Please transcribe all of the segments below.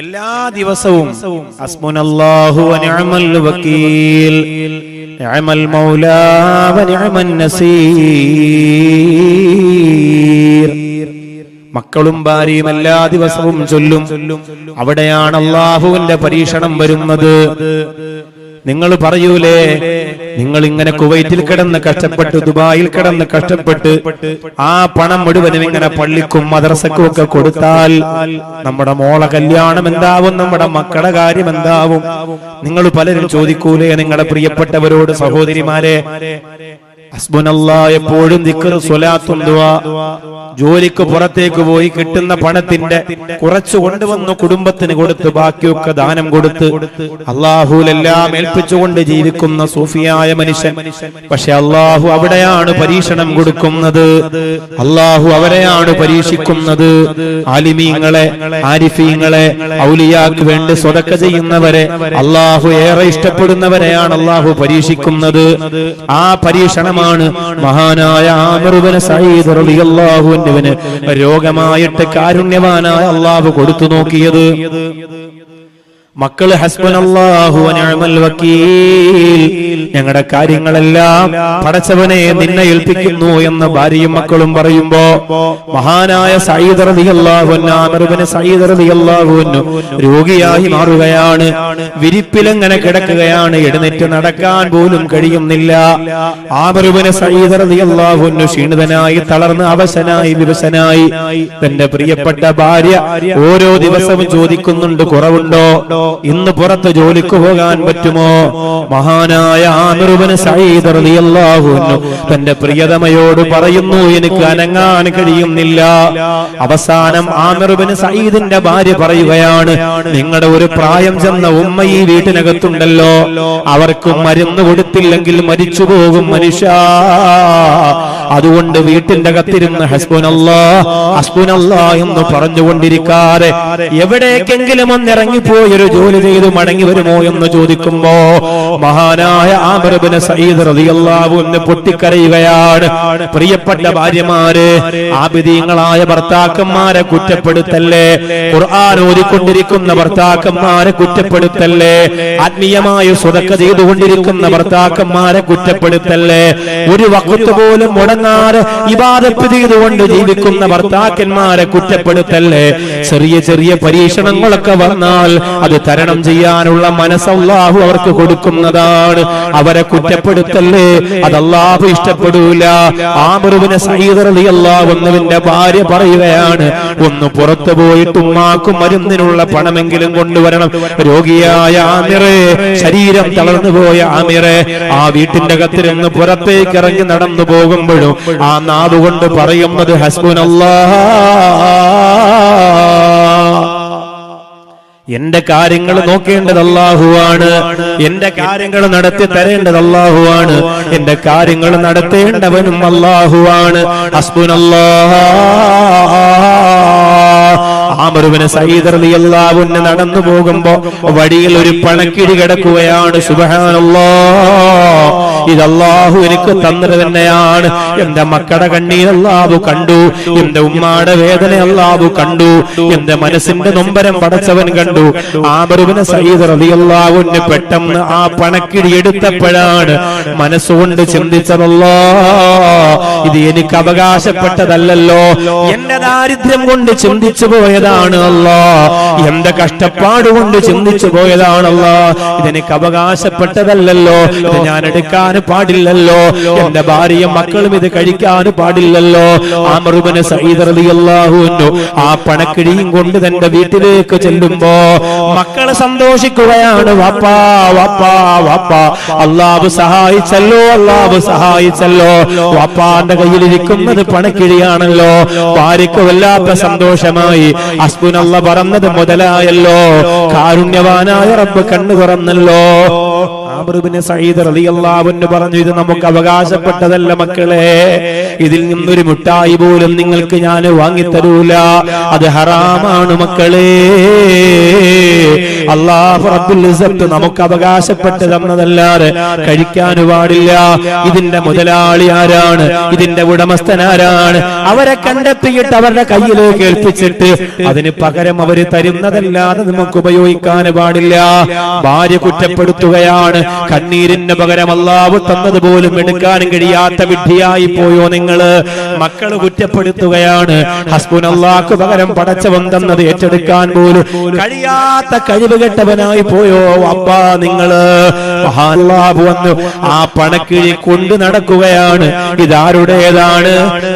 എല്ലാ ദിവസവും ഹസ്ബുനല്ലാഹു വ നിഅമൽ വകീൽ നിഅമൽ മൗലാ വ നിഅമൻ നസീർ മക്കളും ഭാര്യയും എല്ലാ ദിവസവും ചൊല്ലും. അവിടെയാണ് അല്ലാഹുവിന്റെ പരീക്ഷണം വരുന്നത്. നിങ്ങൾ പറയൂലേ, നിങ്ങൾ ഇങ്ങനെ കുവൈറ്റിൽ കിടന്ന് കഷ്ടപ്പെട്ട്, ദുബായിൽ കിടന്ന് കഷ്ടപ്പെട്ട് ആ പണം മുഴുവനും ഇങ്ങനെ പള്ളിക്കും മദ്രസക്കും ഒക്കെ കൊടുത്താൽ നമ്മുടെ മോളെ കല്യാണം എന്താവും, നമ്മുടെ മക്കളുടെ കാര്യം എന്താവും? നിങ്ങൾ പലരും ചോദിക്കൂലേ നിങ്ങളുടെ പ്രിയപ്പെട്ടവരോട്, സഹോദരിമാരെ? ഹസ്ബുനല്ലാഹ് എപ്പോഴും ദിക്ർ, സ്വലാത്തും ദുആ. ജോലിക്ക് പുറത്തേക്ക് പോയി കിട്ടുന്ന പണത്തിന്റെ കുറച്ചു കൊണ്ടുവന്ന് കുടുംബത്തിന് കൊടുത്ത് ബാക്കിയൊക്കെ ദാനം കൊടുത്ത് അല്ലാഹുവിലെല്ലാം ഏൽപ്പിച്ചുകൊണ്ട് ജീവിക്കുന്ന സൂഫിയായ മനുഷ്യൻ. പക്ഷെ അല്ലാഹു അവിടെയാണ് പരീക്ഷണം കൊടുക്കുന്നത്. അല്ലാഹു അവരെയാണ് പരീക്ഷിക്കുന്നത്. ആലിമീങ്ങളെ, ആരിഫീങ്ങളെ, ഔലിയാക്ക് വേണ്ടി സ്വതക്ക ചെയ്യുന്നവരെ, അല്ലാഹു ഏറെ ഇഷ്ടപ്പെടുന്നവരെയാണ് അല്ലാഹു പരീക്ഷിക്കുന്നത്. ആ പരീക്ഷണമാണ് മഹാനായ ആമിർ ഇബ്നു സഈദ് റളിയല്ലാഹു അൻഹുവിന് രോഗമായിട്ട് കാരുണ്യവാനായ അല്ലാഹു കൊടുത്തു നോക്കിയത്. മക്കള് ഹസ്ബുനല്ലാഹു വ നിഅമൽ വകീൽ, ഞങ്ങളുടെ കാര്യങ്ങളെല്ലാം പടച്ചവനെ നിന്നെ ഏൽപ്പിക്കുന്നു എന്ന് ഭാര്യയും മക്കളും പറയുമ്പോ മഹാനായ സഈദ് റളിയല്ലാഹു അൻഹു, ആമിർ ഇബ്നു സഈദ് റളിയല്ലാഹു അൻഹു രോഗിയായി മാറുകയാണ്. വിരിപ്പിലെങ്ങനെ കിടക്കുകയാണ്, എഴുന്നേറ്റ് നടക്കാൻ പോലും കഴിയുന്നില്ല. ആമിർ ഇബ്നു സഈദ് റളിയല്ലാഹു അൻഹു ക്ഷീണിതനായി, തളർന്ന്, അവശനായി, വിവശനായി. തന്റെ പ്രിയപ്പെട്ട ഭാര്യ ഓരോ ദിവസവും ചോദിക്കുന്നുണ്ട്, കുറവുണ്ടോ, ഇന്ന് പുറത്ത് ജോലിക്ക് പോകാൻ പറ്റുമോ? മഹാനായ ആമിർ ഇബ്നു സഈദ് റളിയല്ലാഹു അൻഹു തന്റെ പ്രിയതമയോട് പറയുന്നു, എനിക്ക് അനങ്ങാൻ കഴിയുന്നില്ല. അവസാനം ആമിർ ഇബ്നു സഈദിന്റെ ഭാര്യ പറയുകയാണ്, നിങ്ങളുടെ ഒരു പ്രായം ചെന്ന ഉമ്മ ഈ വീട്ടിനകത്തുണ്ടല്ലോ, അവർക്ക് മരുന്ന് കൊടുത്തില്ലെങ്കിൽ മരിച്ചു പോകും മനുഷ്യ. അതുകൊണ്ട് വീട്ടിന്റെ അകത്തിരുന്ന് ഹസ്ബുനല്ലാഹ് ഹസ്ബുനല്ലാഹ് എന്ന് പറഞ്ഞുകൊണ്ടിരിക്കാതെ എവിടേക്കെങ്കിലും ഒന്നിറങ്ങിപ്പോയൊരു ജോലി ചെയ്ത് മടങ്ങി വരുമോ എന്ന് ചോദിക്കുമ്പോ മഹാനായ ആമിർ ഇബ്നു സഈദ് റളിയല്ലാഹു അൻഹു പൊട്ടിക്കരയുകയാണ്. പ്രിയപ്പെട്ട ഭാര്യമാരെ, ആബിദീങ്ങളായ ഭർത്താക്കന്മാരെ കുറ്റപ്പെടുത്തല്ലേ, ഖുർആൻ ഓതിക്കൊണ്ടിരിക്കുന്ന ഭർത്താക്കന്മാരെ കുറ്റപ്പെടുത്തല്ലേ, ആത്മീയമായ സ്വതക്ക ചെയ്തുകൊണ്ടിരിക്കുന്ന ഭർത്താക്കന്മാരെ കുറ്റപ്പെടുത്തല്ലേ, ഒരു വഖ്ത് പോലും മുടങ്ങാതെ ഇബാദത്ത് ചെയ്തുകൊണ്ട് ജീവിക്കുന്ന ഭർത്താക്കന്മാരെ കുറ്റപ്പെടുത്തല്ലേ. ചെറിയ ചെറിയ പരീക്ഷണങ്ങളൊക്കെ വന്നാൽ അത് തരണം ചെയ്യാനുള്ള മനസ്സ് അല്ലാഹു അവർക്ക് കൊടുക്കുന്നതാണ്. അവരെ കുറ്റപ്പെടുത്തല്ലേ, അത് അല്ലാഹു ഇഷ്ടപ്പെടൂല. ആമിർ ഇബ്നു സഈദ് റളിയല്ലാഹു അൻഹുവിന്റെ ഭാര്യ പറയുകയാണ്, ഒന്ന് പുറത്തു പോയിട്ട് ഉമ്മാക്കും മരുന്നിനുള്ള പണമെങ്കിലും കൊണ്ടുവരണം. രോഗിയായ ആമിറെ, ശരീരം തളർന്നു പോയ ആമിറെ, ആ വീട്ടിന്റെ അകത്തിരുന്ന് പുറത്തേക്ക് ഇറങ്ങി നടന്നു പോകുമ്പോഴും ആ നാവുകൊണ്ട് പറയുന്നത് ഹസ്ബുനല്ലാഹ്, എന്റെ കാര്യങ്ങൾ നോക്കേണ്ടത് അല്ലാഹുവാണ്, എന്റെ കാര്യങ്ങൾ നടത്തി തരേണ്ടത് അല്ലാഹുവാണ്, എന്റെ കാര്യങ്ങൾ നടത്തേണ്ടവനും അല്ലാഹുവാണ്. ഹസ്ബുനല്ലാഹ്. ആമിർ ഇബ്നു സഈദ് റളിയല്ലാഹു അൻഹു നടന്നു പോകുമ്പോ വഴിയിൽ ഒരു പണക്കിഴി കിടക്കുകയാണ്. സുബ്ഹാനല്ലാഹ്, ഇത് അല്ലാഹു എനിക്ക് തന്നത് തന്നെയാണ്. എന്റെ മക്കളുടെ കണ്ണീർ അല്ലാഹു കണ്ടു, എന്റെ ഉമ്മാടെ വേദന അല്ലാഹു കണ്ടു, എന്റെ മനസ്സിന്റെ നൊമ്പരം പടച്ചവൻ കണ്ടു. ആമിർ ഇബ്നു സഈദ് റളിയല്ലാഹു അൻഹു പെട്ടെന്ന് ആ പണക്കിഴി എടുത്തപ്പോഴാണ് മനസ്സുകൊണ്ട് ചിന്തിച്ചത്, അല്ലാഹ്, ഇത് എനിക്ക് അവകാശപ്പെട്ടതല്ലല്ലോ, എന്റെ ദാരിദ്ര്യം കൊണ്ട് ചിന്തിച്ചു പോയതാണ് അല്ലാഹ്, എന്റെ കഷ്ടപ്പാട് കൊണ്ട് ചിന്തിച്ചു പോയതാണ് അല്ലാഹ്, ഇതെനിക്ക് അവകാശപ്പെട്ടതല്ലല്ലോ, ഇത് ഞാൻ എടുക്കാൻ പാടില്ലല്ലോ, എന്റെ ഭാര്യയും മക്കളും ഇത് കഴിക്കാൻ പാടില്ലല്ലോ. ആമിർ ഇബ്നു സഈദ് റളിയല്ലാഹു അൻഹു ആ പണക്കിഴിയും കൊണ്ട് തന്റെ വീട്ടിലേക്ക് ചെല്ലുമ്പോ മക്കളെ സന്തോഷിക്കുകയാണ്. വാപ്പാ വാപ്പാ വാപ്പാ, അല്ലാഹു സഹായിച്ചല്ലോ, അല്ലാഹു സഹായിച്ചല്ലോ. വാപ്പാന്റെ കയ്യിലിരിക്കുന്നത് പണക്കിഴിയാണല്ലോ. ഭാര്യയ്ക്ക് വല്ലാത്ത സന്തോഷമായി. ഹസ്ബുനല്ലാഹ് പറഞ്ഞത് മുതലായല്ലോ, കാരുണ്യവാനായ റബ്ബ് കണ്ണു തുറന്നല്ലോ. ആമിർ ഇബ്നു സഈദ് റളിയല്ലാഹു അൻഹു പറഞ്ഞു, ഇത് നമുക്ക് അവകാശപ്പെട്ടതല്ല മക്കളെ, ഇതിൽ നിന്നൊരു മിഠായി പോലും നിങ്ങൾക്ക് ഞാൻ വാങ്ങിത്തരൂല, അത് ഹറാമാണ് മക്കളെ. അല്ലാഹു റബ്ബുൽ ഇസ്സത്ത് നമുക്ക് അവകാശപ്പെട്ട് തന്നതല്ലാതെ കഴിക്കാൻ പാടില്ല. ഇതിന്റെ മുതലാളി ആരാണ്, ഇതിന്റെ ഉടമസ്ഥൻ ആരാണ്, അവരെ കണ്ടെത്തിയിട്ട് അവരുടെ കയ്യിലേക്ക് ഏൽപ്പിച്ചിട്ട് അതിന് പകരം അവര് തരുന്നതല്ലാതെ നമുക്ക് ഉപയോഗിക്കാൻ പാടില്ല. ഭാര്യ കുറ്റപ്പെടുത്തുകയാണ്, കണ്ണീരിന് പകരം അല്ലാഹു തന്നതുപോലും എടുക്കാനും കഴിയാത്ത വിഡ്ഢിയായി പോയോ നിങ്ങള്. മക്കള് കുറ്റപ്പെടുത്തുകയാണ്, ഹസ്ബുനല്ലാഹ്ക്ക് പകരം പടച്ചവൻ തന്നത് ഏറ്റെടുക്കാൻ പോലും കഴിയാത്ത കഴിവുകെട്ടവനായി പോയോ അപ്പാ നിങ്ങള്. അല്ലാഹു വന്നു ആ പണക്കിഴി കൊണ്ട് നടക്കുകയാണ്. ഇതാരുടേതാണ്,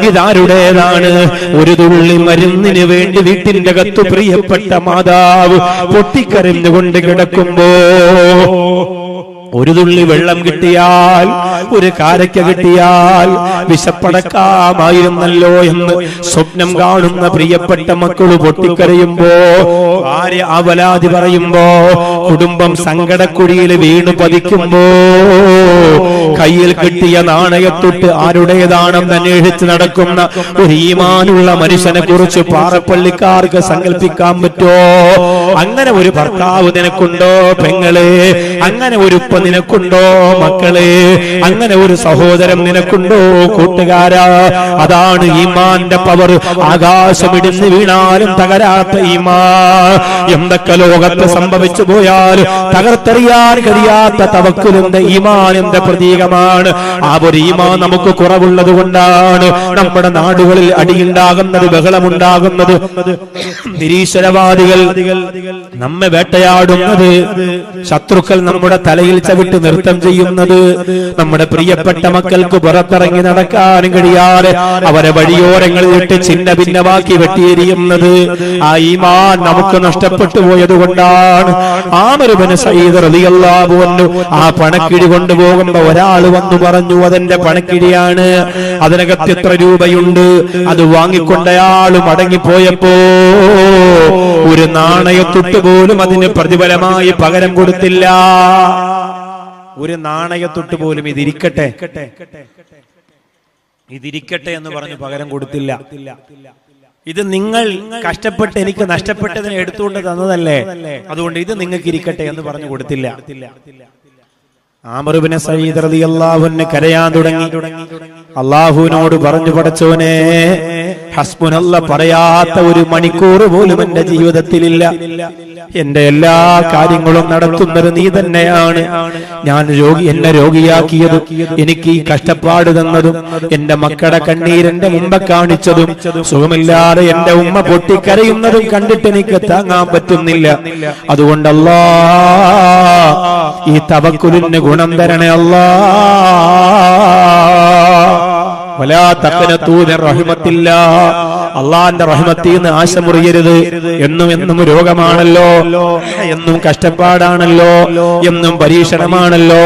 ഇതാരുടേതാണ്? ഒരു തുള്ളി മരുന്നിന് വേണ്ടി വീട്ടിന്റെ അകത്തു പ്രിയപ്പെട്ട മാതാവ് പൊട്ടിക്കരഞ്ഞുകൊണ്ട് കിടക്കുമ്പോ ഒരു തുള്ളി വെള്ളം കിട്ടിയാൽ, ഒരു കാരക്ക കിട്ടിയാൽ വിശപ്പടക്കാമായിരുന്നല്ലോ എന്ന് സ്വപ്നം കാണുന്ന പ്രിയപ്പെട്ട മക്കള് പൊട്ടിക്കരയുമ്പോ, ഭാര്യ അവലാതി പറയുമ്പോ, കുടുംബം സങ്കടക്കുഴിയിൽ വീണു പതിക്കുമ്പോ, കയ്യിൽ കിട്ടിയ നാണയത്തൊട്ട് ആരുടേതാണെന്ന് അന്വേഷിച്ച് നടക്കുന്ന ഒരു ഈമാനുള്ള മനുഷ്യനെ കുറിച്ച് പാറപ്പള്ളിക്കാർക്ക് സങ്കല്പിക്കാൻ പറ്റോ? അങ്ങനെ ഒരു ഭർത്താവ് നിനക്കുണ്ടോ പെങ്ങളെ? അങ്ങനെ ഒരു നിനക്കുണ്ടോ മക്കളെ? അങ്ങനെ ഒരു സഹോദരൻ നിനക്കുണ്ടോ കൂട്ടുകാരാ? അതാണ് ഈമാന്റെ പവർ. ആകാശമിടിഞ്ഞ് വീണാലും തകരാത്ത ഈമാൻ. എന്തൊക്കെ ലോകത്ത് സംഭവിച്ചു പോയാലും തകർത്തെറിയാൻ കഴിയാത്ത തവക്കുലിന്റെ ഈമാനിന്റെ പ്രതീകമാണ്. ആ ഒരു ഈമാൻ നമുക്ക് കുറവുള്ളത് കൊണ്ടാണ് നമ്മുടെ നാടുകളിൽ അടിയുണ്ടാകുന്നത്, ബഹളമുണ്ടാകുന്നത്, നിരീശ്വരവാദികൾ നമ്മെ വേട്ടയാടുന്നത്, ശത്രുക്കൾ നമ്മുടെ തലയിൽ ചവിട്ട് നൃത്തം ചെയ്യുന്നത്, നമ്മുടെ പ്രിയപ്പെട്ട മക്കൾക്ക് പുറത്തിറങ്ങി നടക്കാനും കഴിയാതെ അവരെ വഴിയോരങ്ങളിലിട്ട് ചിന്ന ഭിന്നമാക്കി വെട്ടിയെരിയുന്നത്. ആ ഈമാൻ നമുക്ക് നഷ്ടപ്പെട്ടു പോയത് കൊണ്ടാണ്. ആമിർ ഇബ്നു സഈദ് റളിയല്ലാഹു അൻഹു ആ പണക്കിഴി കൊണ്ടുപോകുമ്പോ ഒരാൾ വന്നു പറഞ്ഞു, അതെന്റെ പണക്കിഴിയാണ്, അതിനകത്ത് എത്ര രൂപയുണ്ട്? അത് വാങ്ങിക്കൊണ്ടയാൾ മടങ്ങിപ്പോയപ്പോ ഒരു നാണയത്തൊട്ട് പോലും അതിന് പ്രതിഫലമായി പകരം കൊടുത്തില്ല. ഒരു നാണയത്തൊട്ട് പോലും ഇതിരിക്കട്ടെ, ഇതിരിക്കട്ടെ എന്ന് പറഞ്ഞു പകരം കൊടുത്തില്ല. ഇത് നിങ്ങൾ കഷ്ടപ്പെട്ട് എനിക്ക് നഷ്ടപ്പെട്ടതിനെ എടുത്തുകൊണ്ട് തന്നതല്ലേ, അതുകൊണ്ട് ഇത് നിങ്ങൾക്ക് ഇരിക്കട്ടെ എന്ന് പറഞ്ഞു കൊടുത്തില്ല. ആമിർ ഇബ്നു സഈദ് റളിയല്ലാഹു അൻഹു കരയാൻ തുടങ്ങി. അല്ലാഹുവിനോട് പറഞ്ഞു, പടച്ചോനെ, ഹസ്ബുനല്ലാഹ് പറയാത്ത ഒരു മണിക്കൂർ പോലും എന്റെ ജീവിതത്തിലില്ല. എന്റെ എല്ലാ കാര്യങ്ങളും നടത്തുന്നത് നീ തന്നെയാണ്. ഞാൻ എന്നെ രോഗിയാക്കിയതും എനിക്ക് ഈ കഷ്ടപ്പാട് തന്നതും എന്റെ മക്കളുടെ കണ്ണീരെന്റെ മുമ്പ് കാണിച്ചതും സുഖമില്ലാതെ എന്റെ ഉമ്മ പൊട്ടിക്കരയുന്നതും കണ്ടിട്ട് എനിക്ക് താങ്ങാൻ പറ്റുന്നില്ല. അതുകൊണ്ട് അല്ലാഹ് ഈ തവക്കുലിന് ഗുണം തരണേ അല്ലാഹ്. വലാ തഖ്നതൂ മിർ റഹ്മത്തില്ലാഹ്. അള്ളാന്റെ റഹ്മത്തിൽ നിന്ന് ആശ മുറിയരുത്. എന്നും എന്നും രോഗമാണല്ലോ, എന്നും കഷ്ടപ്പാടാണല്ലോ, എന്നും പരീക്ഷണമാണല്ലോ,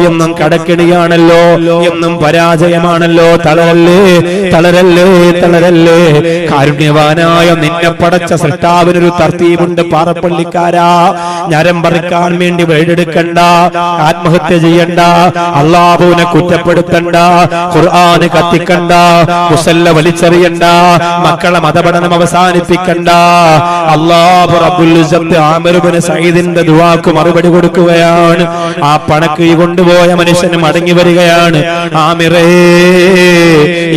എന്നും കടക്കെണിയാണല്ലോ, എന്നും പരാജയമാണല്ലോ. തളരല്ലേ, തളരല്ലേ, തളരല്ലേ. കാരുണ്യവാനായ നിന്നെ പടച്ച സൃഷ്ടാവിനൊരു തർത്തീബുണ്ട് പാറപ്പള്ളിക്കാരാ. ഞരം പറിക്കാൻ വേണ്ടി വീടെടുക്കണ്ട, ആത്മഹത്യ ചെയ്യണ്ട, അല്ലാഹുവിനെ കുറ്റപ്പെടുത്തണ്ട, ഖുർആന് കത്തിക്കണ്ട, മുസല്ല വലിച്ചെറിയണ്ട, മക്കളെ മതപഠനം അവസാനിപ്പിക്കണ്ട. അല്ലാഹു റബ്ബുൽ ഇസ്സത്ത് ആമിർ ഇബ്നു സഈദിന്റെ ദുആക്ക് മറുപടി കൊടുക്കുകയാണ്. ആ പണക്കിഴി കൊണ്ടുപോയ മനുഷ്യൻ മടങ്ങി വരികയാണ്. ആമിറേ,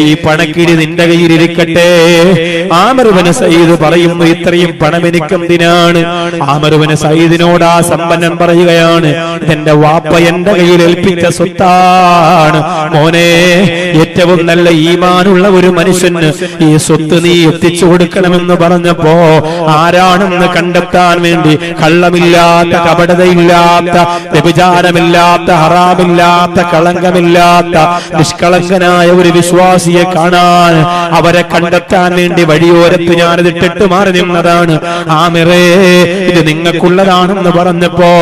ഈ പണക്കിഴി നിന്റെ കയ്യിൽ ഇരിക്കട്ടെ. ആമിർ ഇബ്നു സഈദ് പറയുന്നു, ഇത്രയും പണം എനിക്കെന്തിനാണ്? ആമിർ ഇബ്നു സഈദിനോട് ആ സമ്പന്നൻ പറയുകയാണ്, എന്റെ വാപ്പ എന്റെ കയ്യിൽ ഏൽപ്പിച്ച സ്വത്താണ് മോനെ. ഏറ്റവും നല്ല ഈമാനുള്ള ഒരു മനുഷ്യന് ഈ സ്വത്ത് നീ എത്തിച്ചു കൊടുക്കണമെന്ന് പറഞ്ഞപ്പോ ആരാണെന്ന് കണ്ടെത്താൻ വേണ്ടി കള്ളമില്ലാത്ത, കപടതയില്ലാത്ത, വ്യഭിചാരമില്ലാത്ത, ഹറാമില്ലാത്ത, കളങ്കമില്ലാത്ത നിഷ്കളങ്കനായ ഒരു വിശ്വാസിയെ കാണാൻ, അവരെ കണ്ടെത്താൻ വേണ്ടി വഴിയോരത്ത് ഞാനിത് ഇട്ടിട്ട് മാറി നിന്നതാണ്. ആമിറേ, ഇത് നിങ്ങൾക്കുള്ളതാണെന്ന് പറഞ്ഞപ്പോ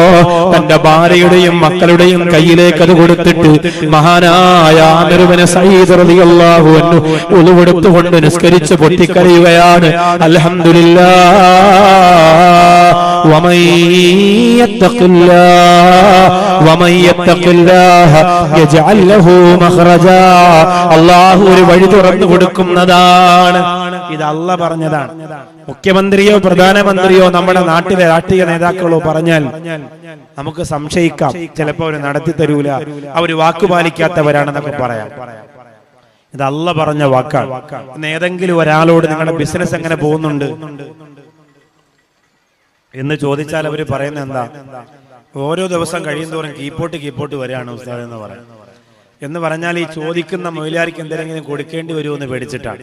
തന്റെ ഭാര്യയുടെയും മക്കളുടെയും കയ്യിലേക്ക് അത് കൊടുത്തിട്ട് മഹാനായ ആമിർ ഇബ്നു സഈദ് റളിയല്ലാഹു അൻഹു ഉളുവെടുത്തുകൊണ്ട് നിസ്കരിച്ച് പൊട്ടിക്കരയുകയാണ്. അൽഹംദുലില്ലാഹ്, അല്ലാഹു ഒരു വഴി തുറന്നു കൊടുക്കുന്നതാണ്. ഇത് അല്ലാഹ് പറഞ്ഞതാണ്. മുഖ്യമന്ത്രിയോ പ്രധാനമന്ത്രിയോ നമ്മുടെ നാട്ടിലെ രാഷ്ട്രീയ നേതാക്കളോ പറഞ്ഞാൽ നമുക്ക് സംശയിക്കാം, ചിലപ്പോ അവര് നടത്തി തരൂല, അവര് വാക്കുപാലിക്കാത്തവരാണെന്നൊക്കെ പറയാം. ഇത് അല്ലാഹ് പറഞ്ഞ വാക്കാണ്. ഏതെങ്കിലും ഒരാളോട് നിങ്ങളുടെ ബിസിനസ് എങ്ങനെ പോകുന്നുണ്ട് എന്ന് ചോദിച്ചാൽ അവര് പറയുന്നത് എന്താ? ഓരോ ദിവസം കഴിയുന്തോറും കീപ്പോട്ട് വരികയാണ് ഉസ്താദ് എന്ന് പറയാം. എന്ന് പറഞ്ഞാൽ ഈ ചോദിക്കുന്ന മൊയിലാരിക്ക് എന്തെങ്കിലും കൊടുക്കേണ്ടി വരുമെന്ന് പേടിച്ചിട്ടാണ്.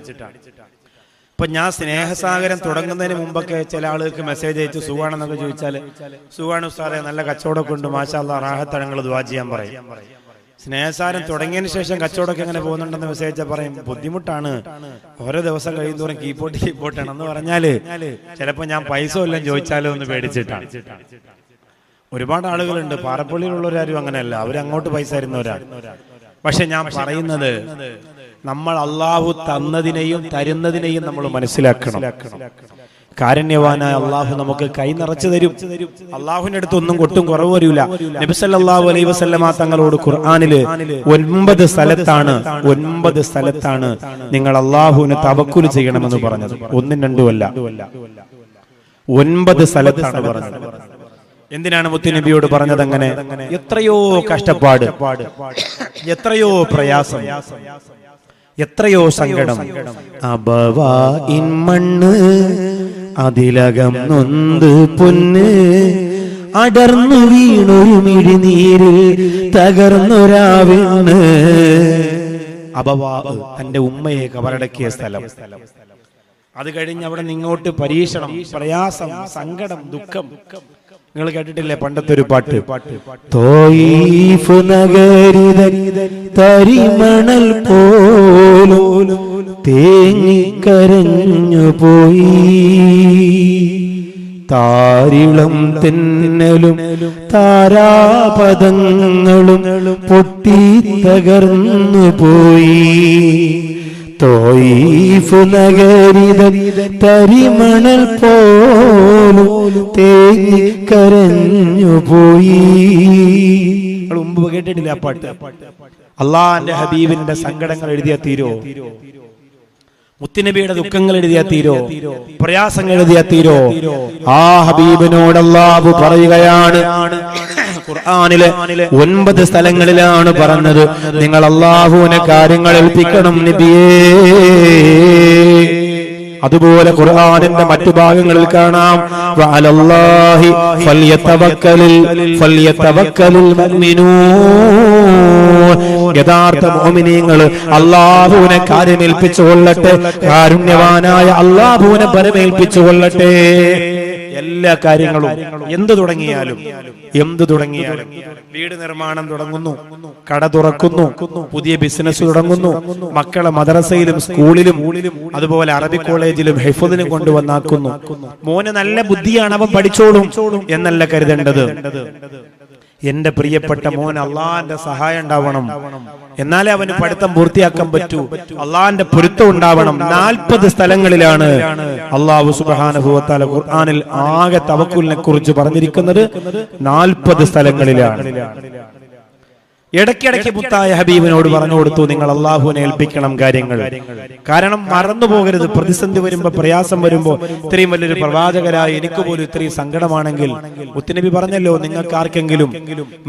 ഇപ്പൊ ഞാൻ സ്നേഹസാഗരം തുടങ്ങുന്നതിന് മുമ്പൊക്കെ ചില ആളുകൾക്ക് മെസ്സേജ് അയച്ച് സുഖാണെന്നൊക്കെ ചോദിച്ചാൽ, സുഖാണ് ഉസ്താദെ, നല്ല കച്ചവടമൊക്കെ ഉണ്ട്, മാഷാ അല്ലാഹ്, റാഹത്താണ്, നിങ്ങൾ ദുആ ചെയ്യാൻ പറയും. സ്നേഹസാരം തുടങ്ങിയതിന് ശേഷം കച്ചവടമൊക്കെ എങ്ങനെ പോകുന്നുണ്ടെന്ന് മെസ്സേജ് പറയും, ബുദ്ധിമുട്ടാണ്, ഓരോ ദിവസം കഴിയുന്നതോറും കീപ്പോട്ടാണ് എന്ന് പറഞ്ഞാല് ചിലപ്പോ ഞാൻ പൈസ വല്ലതും ചോദിച്ചാലോ എന്ന് പേടിച്ചിട്ടാണ്. ഒരുപാട് ആളുകളുണ്ട്, പാറപ്പള്ളിയിലുള്ളവരാരും അങ്ങനെയല്ല, അവരങ്ങോട്ട് പൈസ തരുന്നവരാണ്. പക്ഷെ ഞാൻ പറയുന്നത്, നമ്മൾ അള്ളാഹു തന്നതിനെയും തരുന്നതിനെയും നമ്മൾ മനസ്സിലാക്കണം. കാരുണ്യവാനായ അള്ളാഹു നമുക്ക് കൈ നിറച്ചു തരും. അള്ളാഹുവിന്റെ അടുത്ത് ഒന്നും കൊട്ടും കുറവ് വരില്ല. നബി സല്ലല്ലാഹു അലൈഹി വസല്ലമ തങ്ങളോട് ഖുർആനില് 9 സ്ഥലത്താണ് നിങ്ങൾ അള്ളാഹുവിനെ തവക്കുൽ ചെയ്യണമെന്ന് പറഞ്ഞത്. 1 2 അല്ല, 9 സ്ഥലത്താണ് പറഞ്ഞത്. എന്തിനാണ് മുത്തുനബിയോട് പറഞ്ഞത് അങ്ങനെ? എത്രയോ കഷ്ടപ്പാട്, എത്രയോ പ്രയാസം, എത്രയോ സങ്കടം. അബവാ ഇൻമണ്ണ് അതിലകം നൊന്ത് പൊന്ന് അടർന്നു വീണൊരു മിഴിനീരിൽ തകർന്നൊരാവിണ്. അബവാ തന്റെ ഉമ്മയെ കബറടക്കിയ സ്ഥലം. അത് കഴിഞ്ഞ് അവിടെ നിങ്ങോട്ട് പരീക്ഷണം, പ്രയാസം, സങ്കടം, ദുഃഖം. നിങ്ങൾ കേട്ടിട്ടില്ലേ പണ്ടത്തെ ഒരു പാട്ട്? തോയിഫ് നഗരിതൻ തരിമണൽ പോലും തേങ്ങിക്കരഞ്ഞു പോയി, താരിളം തെന്നലും താരാപദങ്ങളും പൊട്ടി തകർന്നു പോയി. തോയിഫ് നഗരിതൻ തരിമണൽ പോലും തേങ്ങിക്കരഞ്ഞു പോയി. മുമ്പ് കേട്ടിട്ടില്ല ആ പാട്ട്? അള്ളാന്റെ ഹബീബിന്റെ സങ്കടങ്ങൾ എഴുതിയാ തീരോ? മുത്തുനബിയുടെ ദുഃഖങ്ങൾ എഴുതിയാ തീരോ? പ്രയാസങ്ങൾ എഴുതിയാ തീരോ? ആ ഹബീബിനോട് അല്ലാഹു പറയുകയാണ്, ഖുർആനിലെ 9 സ്ഥലങ്ങളിലാണ് പറഞ്ഞത്, നിങ്ങൾ അല്ലാഹുവിനെ കാര്യങ്ങൾ ഏൽപ്പിക്കണം നബിയേ. അതുപോലെ ഖുർആനിന്റെ മറ്റു ഭാഗങ്ങളിൽ കാണാം, വഅലല്ലാഹി ഫൽയതവക്കലിൽ മുഅ്മിനൂൻ. യഥാർത്ഥ മുഅ്മിനീങ്ങൾ അല്ലാഹുവിനെ കാര്യമേൽപ്പിച്ചു കൊള്ളട്ടെ, കാരുണ്യവാനായ അല്ലാഹുവിനെ പരമേൽപ്പിച്ചു കൊള്ളട്ടെ. എല്ലാ കാര്യങ്ങളും എന്ത് തുടങ്ങിയാലും വീട് നിർമ്മാണം തുടങ്ങുന്നു, കട തുറക്കുന്നു, പുതിയ ബിസിനസ് തുടങ്ങുന്നു, മക്കളെ മദ്രസയിലും സ്കൂളിലും അതുപോലെ അറബി കോളേജിലും ഹിഫ്ദിന് കൊണ്ടുവന്നാക്കുന്നു. മോന് നല്ല ബുദ്ധിയാണ്, അവൻ പഠിച്ചോളും എന്നല്ല കരുതേണ്ടത്. എന്റെ പ്രിയപ്പെട്ട മോൻ അള്ളാന്റെ സഹായം ഉണ്ടാവണം, എന്നാലേ അവന് പഠിത്തം പൂർത്തിയാക്കാൻ പറ്റൂ. അള്ളാന്റെ പൊരുത്തം ഉണ്ടാവണം. 40 സ്ഥലങ്ങളിലാണ് അല്ലാഹു സുബ്ഹാനഹു വ തആല ഖുർആനിൽ ആകെ തവക്കുലിനെ കുറിച്ച് പറഞ്ഞിരിക്കുന്നത്. 40 സ്ഥലങ്ങളിലാണ്. ഇടയ്ക്കിടയ്ക്ക് മുത്തായ ഹബീബിനോട് പറഞ്ഞു കൊടുത്തു, നിങ്ങൾ അള്ളാഹുവിനെ ഏൽപ്പിക്കണം കാര്യങ്ങൾ. കാരണം മറന്നു പോകരുത്. പ്രതിസന്ധി വരുമ്പോ, പ്രയാസം വരുമ്പോ, ഇത്രയും വലിയൊരു പ്രവാചകരായ എനിക്ക് പോലും ഇത്രയും സങ്കടമാണെങ്കിൽ, മുത്തുനബി പറഞ്ഞല്ലോ, നിങ്ങൾക്ക് ആർക്കെങ്കിലും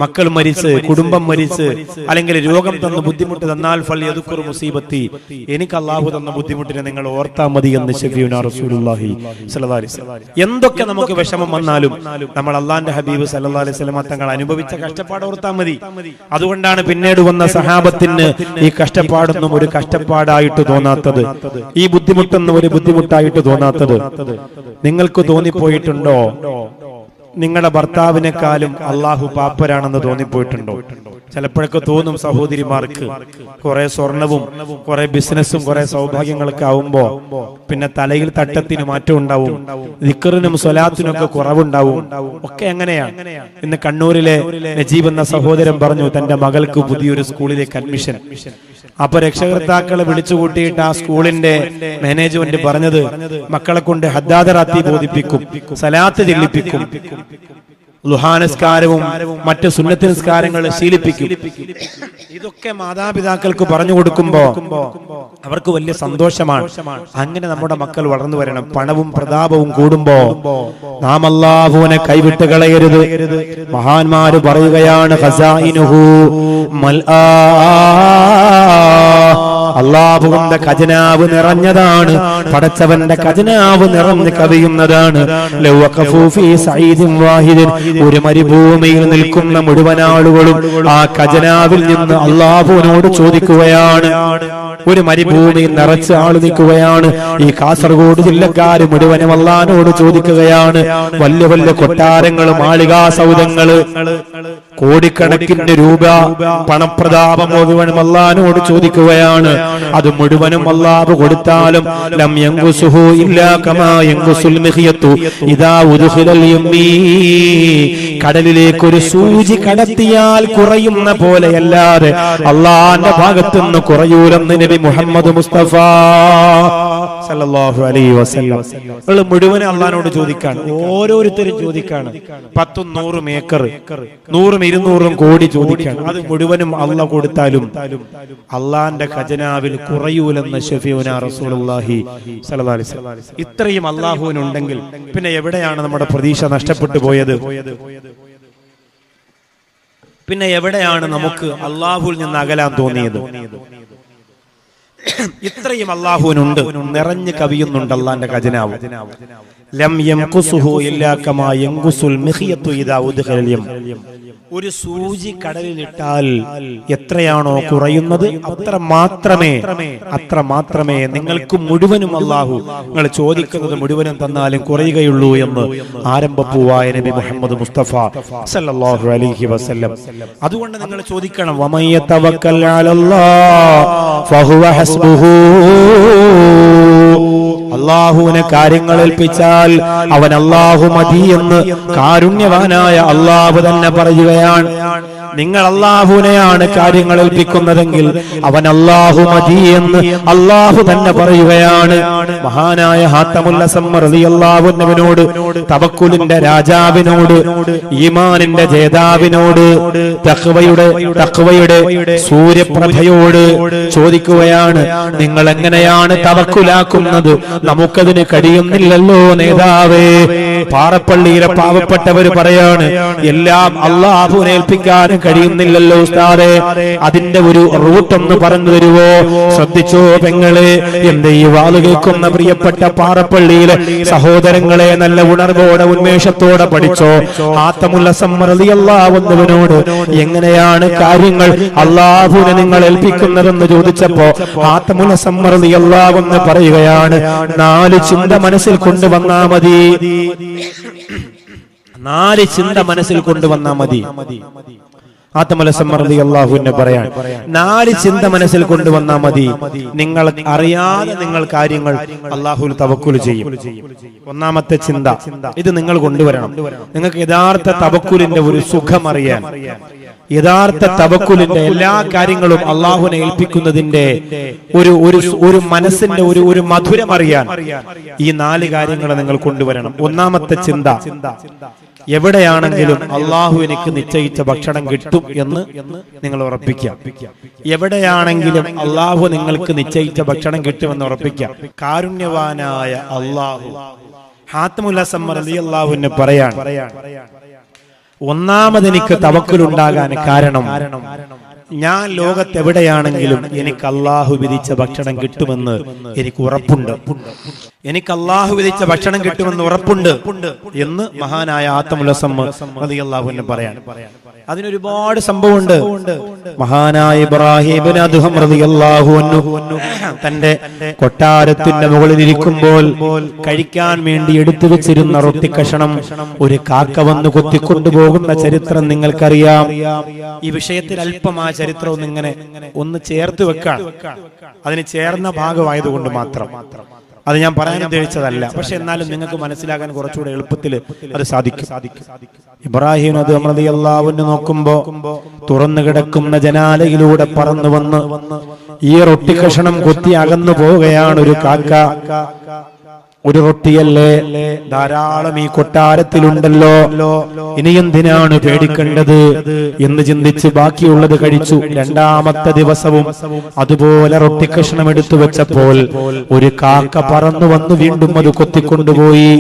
മക്കൾ മരിച്ച്, കുടുംബം മരിച്ച്, അല്ലെങ്കിൽ രോഗം തന്ന് ബുദ്ധിമുട്ട് തന്നാൽ ഫൽ യദ്കുറു മുസീബത്തി, എനിക്ക് അള്ളാഹു തന്ന ബുദ്ധിമുട്ടിനെ നിങ്ങൾ ഓർത്താ മതി എന്ന് ശഫീഉനാ റസൂലുള്ളാഹി സ്വല്ലല്ലാഹി അലൈഹി വസല്ലം. എന്തൊക്കെ നമുക്ക് വിഷമം വന്നാലും നമ്മൾ അള്ളാന്റെ ഹബീബ് സല്ലല്ലാഹി അലൈഹി വസല്ലം തങ്ങൾ അനുഭവിച്ച കഷ്ടപ്പാട് ഓർത്താ മതി. അതുകൊണ്ടാണ് പിന്നീട് വന്ന സഹാബത്തിന് ഈ കഷ്ടപ്പാടൊന്നും ഒരു കഷ്ടപ്പാടായിട്ട് തോന്നാത്തത്, ഈ ബുദ്ധിമുട്ടൊന്നും ഒരു ബുദ്ധിമുട്ടായിട്ട് തോന്നാത്തത്. നിങ്ങൾക്ക് തോന്നിപ്പോയിട്ടുണ്ടോ നിങ്ങളുടെ ഭർത്താവിനെക്കാളും അള്ളാഹു പാപ്പരാണെന്ന് തോന്നിപ്പോയിട്ടുണ്ടോ? ചിലപ്പോഴൊക്കെ തോന്നും സഹോദരിമാർക്ക് കുറെ സ്വർണവും കുറെ ബിസിനസ്സും കുറെ സൗഭാഗ്യങ്ങളൊക്കെ ആവുമ്പോ പിന്നെ തലയിൽ തട്ടത്തിന് മാറ്റം ഉണ്ടാവും, ദിക്റിനും സ്വലാത്തിനും ഒക്കെ കുറവുണ്ടാവും. ഒക്കെ എങ്ങനെയാണ്? ഇന്ന് കണ്ണൂരിലെ നജീബ് എന്ന സഹോദരൻ പറഞ്ഞു തന്റെ മകൾക്ക് പുതിയൊരു സ്കൂളിലേക്ക് അഡ്മിഷൻ. അപ്പൊ രക്ഷകർത്താക്കളെ വിളിച്ചുകൂട്ടിയിട്ട് ആ സ്കൂളിന്റെ മാനേജ്മെന്റ് പറഞ്ഞത് മക്കളെ കൊണ്ട് ഹദ്ദാദറാത്തി ബോധിപ്പിക്കും, സലാത്ത് ചെല്ലിപ്പിക്കും, ലുഹാനസ്കാരവും മറ്റ് സുന്നത്ത് നിസ്കാരങ്ങൾ ശീലിപ്പിക്കും. ഇതൊക്കെ മാതാപിതാക്കൾക്ക് പറഞ്ഞു കൊടുക്കുമ്പോ അവർക്ക് വലിയ സന്തോഷമാണ്. അങ്ങനെ നമ്മുടെ മക്കൾ വളർന്നു വരണം. പണവും പ്രതാപവും കൂടുമ്പോ നാം അല്ലാഹുവിനെ കൈവിട്ട് കളയരുത്. മഹാന്മാര് പറയുകയാണ് ഖസായിനുഹു മൽആ, അല്ലാഹുവിന്റെ ഖജനാവ് നിറഞ്ഞതാണ്, പടച്ചവന്റെ ഖജനാവ് നിറഞ്ഞ് കവിയുന്നതാണ്. ലൗ വഖഫൂ ഫീ സഈദിൻ വാഹിദിൻ, ഒരു മരുഭൂമിയിൽ നിൽക്കുന്ന മുഴുവൻ ആളുകളും ആ ഖജനാവിൽ നിന്ന് അല്ലാഹുവിനോട് ചോദിക്കുകയാണ്. ഒരു മരുഭൂമിയിൽ നിറച്ച് ആള് നിൽക്കുകയാണ്. ഈ കാസർഗോഡ് ജില്ലക്കാര് മുഴുവനും അല്ലാഹുവിനോട് ചോദിക്കുകയാണ്. വലിയ വലിയ കൊട്ടാരങ്ങളും മാളികാ സൗധങ്ങള്, കോടിക്കണക്കിന് രൂപ പണപ്രതാപം മുഴുവനും അല്ലാഹുവിനോട് ചോദിക്കുകയാണ്. അത് മുഴുവനും അല്ലാഹു കൊടുത്താലും ലം യൻഖുസുഹു ഇല്ലാ കമാ യൻഖുസുൽ മിഖ്യത്തു ഇദാ ഉദ്ഖിലൽ യമീ, കടലിലേക്ക് ഒരു സൂചി കടത്തിയാൽ കുറയുന്ന പോലെയല്ലാതെ അള്ളാന്റെ ഭാഗത്തുനിന്ന് കുറയൂലെന്ന് നബി മുഹമ്മദ് മുസ്തഫ സല്ലല്ലാഹു അലൈഹി വസല്ലം. മുഴുവൻ അള്ളാഹിനോട് ചോദിക്കാണ്, ഓരോരുത്തരും ചോദിക്കാണ്. 10 100 ഏക്കർ 100 200 കോടി ചോദിക്കാണ്. അത് മുഴുവനും അള്ളാഹ് കൊടുത്താലും അള്ളാന്റെ ഖജനാവിൽ കുറയൂലെന്ന് ശഫീഉനാ റസൂലുള്ളാഹി സ്വല്ലല്ലാഹു അലൈഹി വസല്ലം. ഇത്രയും അള്ളാഹുവിനുണ്ടെങ്കിൽ പിന്നെ എവിടെയാണ് നമ്മുടെ പ്രതീക്ഷ നഷ്ടപ്പെട്ടു പോയത്? പിന്നെ എവിടെയാണ് നമുക്ക് അള്ളാഹുവിൽ നിന്ന് അകലാൻ തോന്നിയത്? ഇത്രയും അള്ളാഹുവിനുണ്ട്, നിറഞ്ഞു കവിയുന്നുണ്ട് അള്ളാന്റെ ഖജനാവ്. ലം യൻഖുസുഹു ഇല്ലാ കമാ യൻഖുസുൽ മിഖ്യത്തു ഇദാ ഉദ്ഖിലൽ യം, ഒരു സൂചി കടലിലിട്ടാൽ എത്രയാണോ കുറയുന്നത് അത്ര മാത്രമേ നിങ്ങൾക്ക് മുഴുവനും അള്ളാഹു നിങ്ങൾ ചോദിക്കുന്നത് മുഴുവനും തന്നാലും കുറയുകയുള്ളൂ എന്ന് ആരംഭപ്പൂവായ നബി മുഹമ്മദ് മുസ്തഫ സല്ലല്ലാഹു അലൈഹി വസല്ലം. അതുകൊണ്ട് നിങ്ങൾ ചോദിക്കണം, വമൻ യതവക്കൽ അലല്ലാഹ് ഫഹുവ ഹസ്ബുഹു, അള്ളാഹുവിനെ കാര്യങ്ങൾ ഏൽപ്പിച്ചാൽ അവൻ അള്ളാഹു മതി എന്ന് കാരുണ്യവാനായ അള്ളാഹു തന്നെ പറയുകയാണ്. നിങ്ങൾ അള്ളാഹുവിനെയാണ് കാര്യങ്ങൾ ഏൽപ്പിക്കുന്നതെങ്കിൽ അവൻ അള്ളാഹു മതി എന്ന് അള്ളാഹു തന്നെ പറയുകയാണ്. മഹാനായ ഹാത്തമുൽ അസ്മ റളിയല്ലാഹു അൻഹുവിനോട്, തവക്കുലിന്റെ രാജാവിനോട്, ഈമാനിന്റെ ജേതാവിനോട്, തഖ്വയുടെ സൂര്യപ്രഭയോട് ചോദിക്കുകയാണ്, നിങ്ങൾ എങ്ങനെയാണ് തവക്കുലാക്കുന്നത്? നമുക്കതിന് കഴിയുന്നില്ലല്ലോ നേതാവേ. പാറപ്പള്ളിയിലെ പാവപ്പെട്ടവര് പറയാണ്, എല്ലാം അള്ളാഹുവിനെ ഏൽപ്പിക്കാനും കഴിയുന്നില്ലല്ലോ ഉസ്താദേ, അതിന്റെ ഒരു റൂട്ട് ഒന്ന് പറഞ്ഞു തരുവോ? ശ്രദ്ധിച്ചോ പെങ്ങളെ, എന്റെ ഈ വാള് കേൾക്കുന്ന പ്രിയപ്പെട്ട പാറപ്പള്ളിയിലെ സഹോദരങ്ങളെ, നല്ല ഉണർവോടെ ഉന്മേഷത്തോടെ പഠിച്ചോ. ഹാത്തമുൽ അസ്മ റളിയല്ലാഹു അൻഹുവിനോട് എങ്ങനെയാണ് കാര്യങ്ങൾ അള്ളാഹുവിനെ നിങ്ങൾ ഏൽപ്പിക്കുന്നതെന്ന് ചോദിച്ചപ്പോ ഹാത്തമുൽ അസ്മ റളിയല്ലാഹു അൻഹു പറയുകയാണ്, 4 ചിന്ത മനസ്സിൽ കൊണ്ടുവന്നാ മതി. 4 ചിന്ത മനസ്സിൽ കൊണ്ടുവന്നാ മതി. ഹാത്തമുൽ അസ്മ റളിയല്ലാഹു അൻഹു പറയാൻ, 4 ചിന്ത മനസ്സിൽ കൊണ്ടുവന്നാ മതി. നിങ്ങൾ അറിയാതെ നിങ്ങൾ കാര്യങ്ങൾ അള്ളാഹുവിൽ തവക്കുൽ ചെയ്യും. ഒന്നാമത്തെ ചിന്ത ഇത് നിങ്ങൾ കൊണ്ടുവരണം. നിങ്ങൾക്ക് യഥാർത്ഥ തവക്കുലിന്റെ ഒരു സുഖം അറിയാൻ, യഥാർത്ഥ തവക്കുലിന്റെ എല്ലാ കാര്യങ്ങളും അള്ളാഹുവിനെ ഏൽപ്പിക്കുന്നതിന്റെ ഒരു മനസ്സിന്റെ ഒരു മധുരം അറിയാൻ ഈ 4 കാര്യങ്ങൾ നിങ്ങൾ കൊണ്ടുവരണം. ഒന്നാമത്തെ ചിന്ത, എവിടെയാണെങ്കിലും അള്ളാഹു എനിക്ക് നിശ്ചയിച്ച ഭക്ഷണം കിട്ടും എന്ന് നിങ്ങൾ ഉറപ്പിക്കാം. എവിടെയാണെങ്കിലും അള്ളാഹു നിങ്ങൾക്ക് നിശ്ചയിച്ച ഭക്ഷണം കിട്ടുമെന്ന് ഉറപ്പിക്കാം. കാരുണ്യവാനായ അള്ളാഹു ഹാത്തമുൽ അസ്മ റളിയല്ലാഹു അൻഹു പറയാൻ, ഒന്നാമത് എനിക്ക് തവക്കുൽ ഉണ്ടാകാൻ കാരണം ഞാൻ ലോകത്തെവിടെയാണെങ്കിലും എനിക്ക് അള്ളാഹു വിധിച്ച ഭക്ഷണം കിട്ടുമെന്ന് എനിക്ക് ഉറപ്പുണ്ട്. എനിക്ക് അള്ളാഹു വിധിച്ച ഭക്ഷണം കിട്ടുമെന്ന് ഉറപ്പുണ്ട് എന്ന് മഹാനായ ആത്തമുലസം റളിയല്ലാഹു അൻഹു പറയാൻ. അതിനൊരുപാട് സംഭവമുണ്ട്. മഹാനായ ഇബ്രാഹിം ഇബ്നു അദ്ഹം റളിയല്ലാഹു അൻഹു തന്റെ കൊട്ടാരത്തിന്റെ മുകളിൽ ഇരിക്കുമ്പോൾ കഴിക്കാൻ വേണ്ടി എടുത്തു വെച്ചിരുന്ന റൊട്ടി കഷണം ഒരു കാക്ക വന്ന് കൊത്തിക്കൊണ്ടുപോകുന്ന ചരിത്രം നിങ്ങൾക്കറിയാം. ഈ വിഷയത്തിൽ അല്പം ആ ചരിത്രം ഒന്ന് ചേർത്ത് വെക്കാൻ, അതിന് ചേർന്ന ഭാഗമായതുകൊണ്ട് മാത്രം അത് ഞാൻ പറയാൻ ഉദ്ദേശിച്ചതല്ല. പക്ഷെ എന്നാലും നിങ്ങൾക്ക് മനസ്സിലാക്കാൻ കുറച്ചുകൂടെ എളുപ്പത്തിൽ അത് സാധിക്കും. ഇബ്രാഹിം റളിയല്ലാഹു അൻഹു നോക്കുമ്പോ തുറന്നു കിടക്കുന്ന ജനാലയിലൂടെ പറന്നു വന്ന് ഈ റൊട്ടി കഷണം കൊത്തി അകന്നു പോവുകയാണ് ഒരു കാക്ക. ഒരു റൊട്ടിയല്ലേ, ധാരാളം ഈ കൊട്ടാരത്തിലുണ്ടല്ലോ, ഇനി എന്തിനാണ് പേടിക്കേണ്ടത് എന്ന് ചിന്തിച്ച് ബാക്കിയുള്ളത് കഴിച്ചു. രണ്ടാമത്തെ ദിവസവും അതുപോലെ റൊട്ടി കഷ്ണം എടുത്തു വെച്ചപ്പോൾ ഒരു കാക്ക പറന്നു വന്നു വീണ്ടും അത് കൊത്തിക്കൊണ്ടുപോയി.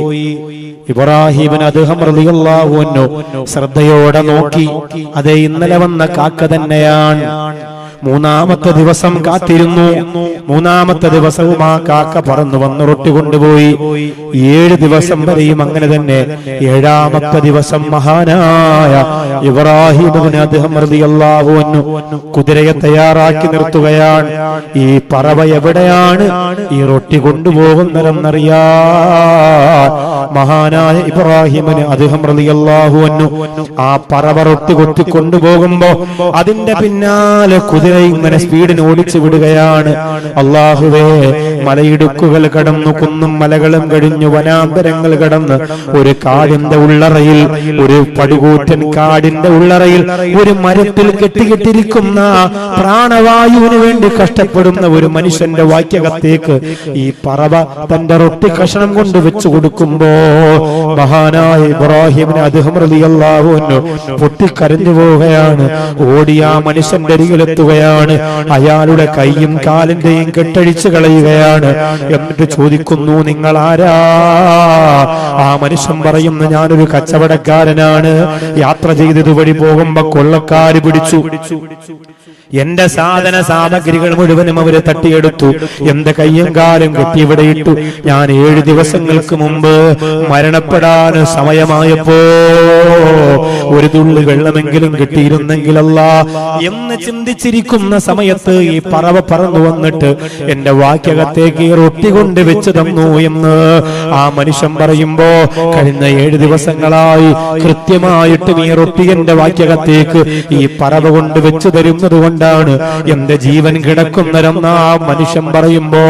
ഇബ്രാഹിം ഇബ്നു അദ്ഹം റളിയല്ലാഹു അൻഹു ശ്രദ്ധയോടെ നോക്കി, അതേ ഇന്നലെ വന്ന കാക്ക തന്നെയാണ്. മൂന്നാമത്തെ ദിവസം കാത്തിരുന്നു. മൂന്നാമത്തെ ദിവസവും ആ കാക്ക പറന്നു വന്ന് റൊട്ടി കൊണ്ടുപോയി. 7 ദിവസം വരെയും അങ്ങനെ തന്നെ. 7ാമത്തെ ദിവസം മഹാനായ ഇബ്രാഹിം ഇബ്നു അദ്ഹം റളിയല്ലാഹു അൻഹു കുതിരയെ തയ്യാറാക്കി നിർത്തുകയാണ്. ഈ പറവ എവിടെയാണ് ഈ റൊട്ടി കൊണ്ടുപോകുന്നതെന്നറിയാൻ മഹാനായ ഇബ്രാഹിം ഇബ്നു അദ്ഹം റളിയല്ലാഹു അൻഹു ആ പറവ റൊട്ടി കൊത്തി കൊണ്ടുപോകുമ്പോ അതിന്റെ പിന്നാലെ കുതിര ഇങ്ങനെ സ്പീഡിന് ഓടിച്ചു വിടുകയാണ്. അല്ലാഹുവേ, മലയിടുക്കുകൾ കടന്നു, കുന്നും മലകളും കഴിഞ്ഞു, വനാന്തരങ്ങൾ കടന്ന് ഒരു കാടിന്റെ ഉള്ളറയിൽ, ഒരു പടുകൂറ്റൻ കാടിന്റെ ഉള്ളറയിൽ ഒരു മരത്തിൽ കെട്ടിക്കെട്ടിരിക്കുന്ന പ്രാണവായുവിന് വേണ്ടി കഷ്ടപ്പെടുന്ന ഒരു മനുഷ്യന്റെ വാക്യകത്തേക്ക് ഈ പറവ തന്റെ റൊട്ടി കഷണം കൊണ്ട് വെച്ചു കൊടുക്കുമ്പോ മഹാനായ ഇബ്രാഹിം ഇബ്നു അദ്ഹം റളിയല്ലാഹു അൻഹു പൊട്ടിക്കരഞ്ഞു പോവുകയാണ്. ഓടിയ മനുഷ്യന്റെ അരികിലെത്തുകയാണ്. അയാളുടെ കൈയും കാലിന്റെയും കെട്ടഴിച്ചു കളയുകയാണ്. എന്നിട്ട് ചോദിക്കുന്നു, നിങ്ങൾ ആരാ? ആ മനുഷ്യൻ പറയുന്നു, ഞാനൊരു കച്ചവടക്കാരനാണ്. യാത്ര ചെയ്തത് വഴി പോകുമ്പോ കൊള്ളക്കാര് പിടിച്ചു. എന്റെ സാധന സാമഗ്രികൾ മുഴുവനും അവര് തട്ടിയെടുത്തു. എന്റെ കയ്യും കാലും കെട്ടി ഇവിടെ ഇട്ടു. ഞാൻ 7 ദിവസങ്ങൾക്ക് മുമ്പ് മരണപ്പെടാൻ സമയമായപ്പോ ഒരു തുള്ളി വെള്ളമെങ്കിലും കിട്ടിയിരുന്നെങ്കിലല്ല എന്ന് ചിന്തിച്ചിരിക്കുന്ന സമയത്ത് ഈ പറവ പറന്നു വന്നിട്ട് എന്റെ വാക്യകത്തേക്ക് റൊട്ടി കൊണ്ട് വെച്ച് തന്നു എന്ന് ആ മനുഷ്യൻ പറയുമ്പോ, കഴിഞ്ഞ 7 ദിവസങ്ങളായി കൃത്യമായിട്ടും ഈ റൊട്ടി എന്റെ വാക്യകത്തേക്ക് ഈ പറവ കൊണ്ട് വെച്ച് തരുന്നത് കൊണ്ട് എന്റെ ജീവൻ കിടക്കുന്നതെന്ന് ആ മനുഷ്യൻ പറയുമ്പോ